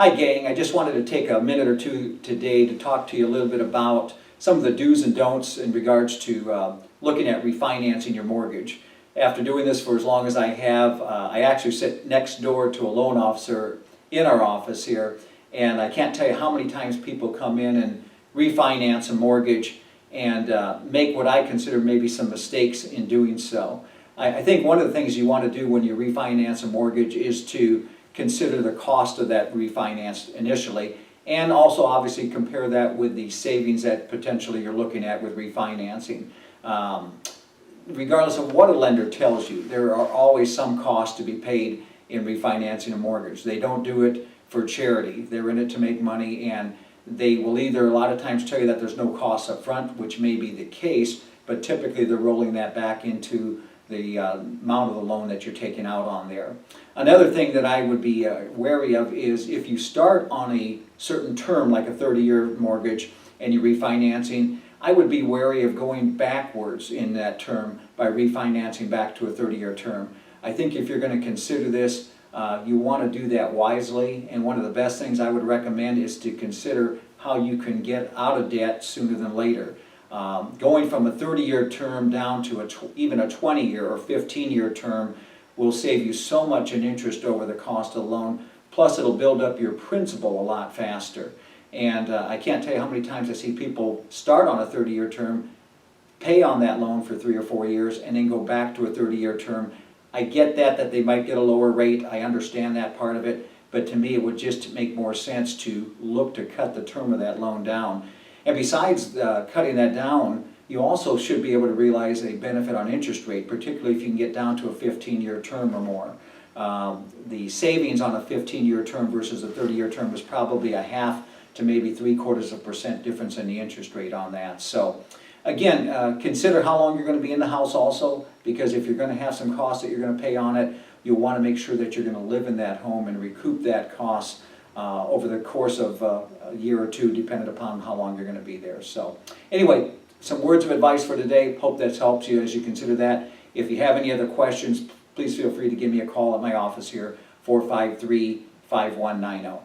Hi gang, I just wanted to take a minute or two today to talk to you a little bit about some of the do's and don'ts in regards to looking at refinancing your mortgage. After doing this for as long as I have, I actually sit next door to a loan officer in our office here, and I can't tell you how many times people come in and refinance a mortgage and make what I consider maybe some mistakes in doing so. I think one of the things you want to do when you refinance a mortgage is to consider the cost of that refinance initially, and also obviously compare that with the savings that potentially you're looking at with refinancing. Regardless of what a lender tells you, there are always some costs to be paid in refinancing a mortgage. They don't do it for charity. They're in it to make money, and they will either a lot of times tell you that there's no cost up front, which may be the case, but typically they're rolling that back into the amount of the loan that you're taking out on there. Another thing that I would be wary of is if you start on a certain term, like a 30-year mortgage, and you're refinancing, I would be wary of going backwards in that term by refinancing back to a 30-year term. I think if you're going to consider this, you want to do that wisely, and one of the best things I would recommend is to consider how you can get out of debt sooner than later. Going from a 30-year term down to even a 20-year or 15-year term will save you so much in interest over the cost of the loan, plus it'll build up your principal a lot faster. And I can't tell you how many times I see people start on a 30-year term, pay on that loan for 3 or 4 years, and then go back to a 30-year term. I get that they might get a lower rate, I understand that part of it, but to me it would just make more sense to look to cut the term of that loan down. And besides cutting that down, you also should be able to realize a benefit on interest rate, particularly if you can get down to a 15-year term or more. The savings on a 15-year term versus a 30-year term is probably a half to maybe 0.75% difference in the interest rate on that. So again, consider how long you're going to be in the house also, because if you're going to have some costs that you're going to pay on it, you'll want to make sure that you're going to live in that home and recoup that cost over the course of a year or two, depending upon how long you're going to be there. So anyway, some words of advice for today. Hope that helps you as you consider that. If you have any other questions, please feel free to give me a call at my office here, 453-5190.